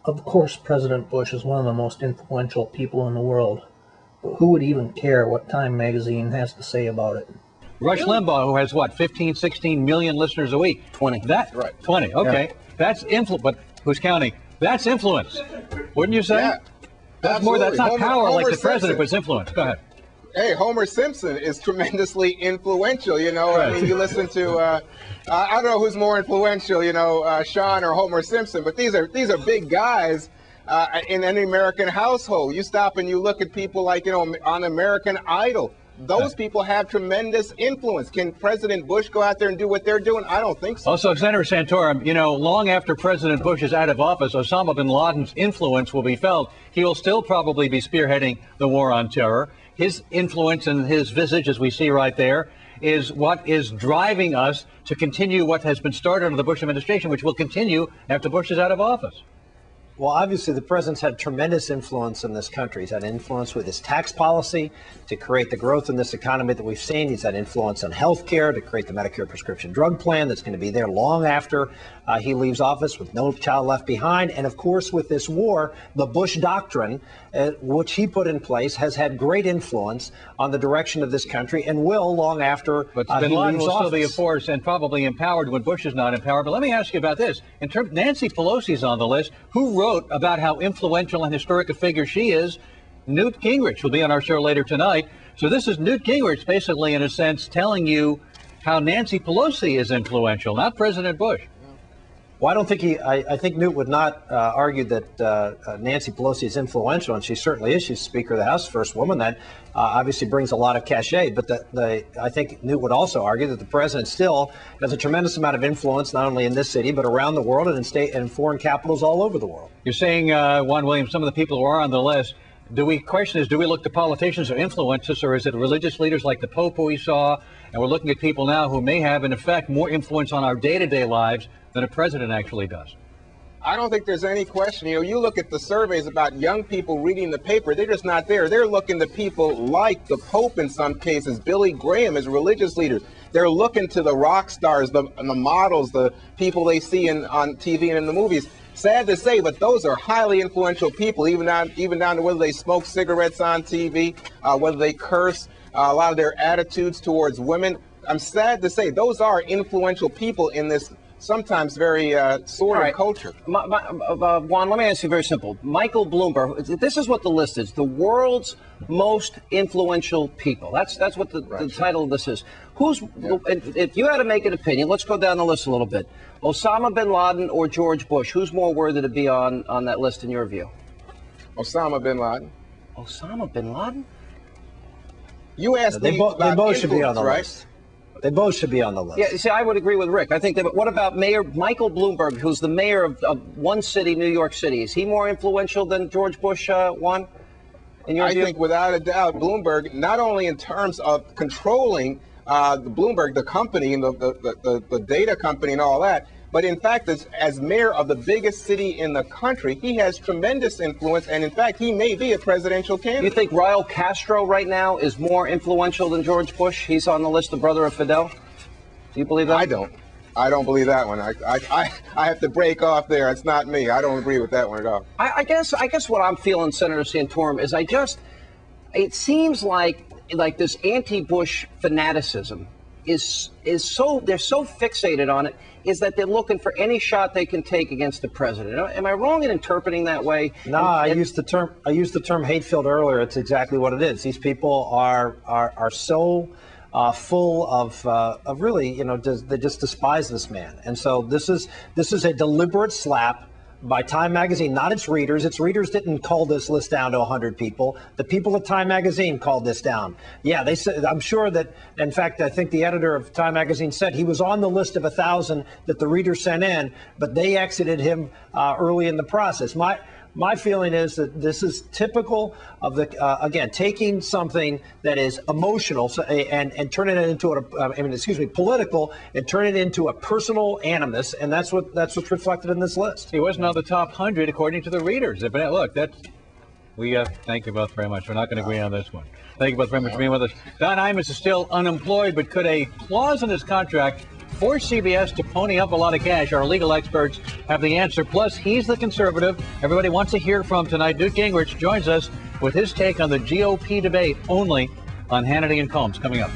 Of course, President Bush is one of the most influential people in the world, but who would even care what Time magazine has to say about it? Rush Limbaugh, who has what, 15, 16 million listeners a week? 20. That's right. 20. Okay, yeah. That's influence. But who's counting? That's influence, wouldn't you say? Yeah, that's absolutely. more. That's not power like the Simpson. president, but it's influence. Go ahead. Hey, Homer Simpson is tremendously influential. You know, right. I mean, you listen to. I don't know who's more influential. You know, Sean or Homer Simpson, but these are big guys. In any American household, you stop and you look at people like, you know, on American Idol. Those people have tremendous influence. Can President Bush go out there and do what they're doing? I don't think so. Also, Senator Santorum, you know, long after President Bush is out of office, Osama bin Laden's influence will be felt. He will still probably be spearheading the war on terror. His influence and his visage, as we see right there, is what is driving us to continue what has been started under the Bush administration, which will continue after Bush is out of office. Well, obviously, the president's had tremendous influence in this country. He's had influence with his tax policy to create the growth in this economy that we've seen. He's had influence on health care to create the Medicare prescription drug plan that's going to be there long after he leaves office, with no child left behind. And, of course, with this war, the Bush doctrine, which he put in place, has had great influence on the direction of this country and will long after but he bin Laden leaves will office. still be a force and probably empowered when Bush is not in power. But let me ask you about this. In terms, Nancy Pelosi's on the list. Who wrote about how influential and historic a figure she is? Newt Gingrich will be on our show later tonight. So this is Newt Gingrich basically, in a sense, telling you how Nancy Pelosi is influential, not President Bush. Well, I don't think I think Newt would not argue that Nancy Pelosi is influential, and she certainly is. She's Speaker of the House, first woman. That obviously brings a lot of cachet. But I think Newt would also argue that the president still has a tremendous amount of influence, not only in this city, but around the world and in state and foreign capitals all over the world. You're saying, Juan Williams, some of the people who are on the list, do we look to politicians or influencers, or is it religious leaders like the Pope who we saw? And we're looking at people now who may have, in effect, more influence on our day-to-day lives than a president actually does. I don't think there's any question. You know, you look at the surveys about young people reading the paper, they're just not there. They're looking to people like the Pope in some cases, Billy Graham as religious leaders. They're looking to the rock stars, the models, the people they see on TV and in the movies. Sad to say, but those are highly influential people, even down to whether they smoke cigarettes on TV, whether they curse, a lot of their attitudes towards women. I'm sad to say those are influential people in this sometimes very sordid culture. Juan, let me ask you very simple. Michael Bloomberg, this is what the list is. The world's most influential people. That's what the title of this is. If you had to make an opinion, let's go down the list a little bit. Osama bin Laden or George Bush, who's more worthy to be on that list in your view? Osama bin Laden. Osama bin Laden? You asked me about they both should be on the right? list. They both should be on the list. Yeah, see, I would agree with Rick. I think that. But what about Mayor Michael Bloomberg, who's the mayor of one city, New York City? Is he more influential than George Bush, Juan? I think without a doubt, Bloomberg, not only in terms of controlling the company and the data company and all that, but in fact, as mayor of the biggest city in the country, he has tremendous influence, and in fact, he may be a presidential candidate. You think Raul Castro right now is more influential than George Bush? He's on the list, the brother of Fidel. Do you believe that? I don't believe that one. I have to break off there. It's not me. I don't agree with that one at all. I guess what I'm feeling, Senator Santorum, is it seems like this anti-Bush fanaticism is so, they're so fixated on it, is that they're looking for any shot they can take against the president. Am I wrong in interpreting that way? No, I used the term hate-filled earlier. It's exactly what it is. These people are so full of really, you know, they just despise this man. And so this is a deliberate slap by Time Magazine, not its readers. Its readers didn't call this list down to 100 people. The people at Time Magazine called this down. Yeah, they said, I'm sure that, in fact, I think the editor of Time Magazine said he was on the list of 1,000 that the readers sent in, but they exited him early in the process. My feeling is that this is typical of again, taking something that is emotional and turning it into political, and turning it into a personal animus, and that's what's reflected in this list. He wasn't on the top 100 according to the readers. But look, thank you both very much. We're not going to agree on this one. Thank you both very much for being with us. Don Imus is still unemployed, but could a clause in his contract force CBS to pony up a lot of cash? Our legal experts have the answer. Plus, he's the conservative everybody wants to hear from tonight. Newt Gingrich joins us with his take on the GOP debate only on Hannity and Combs coming up.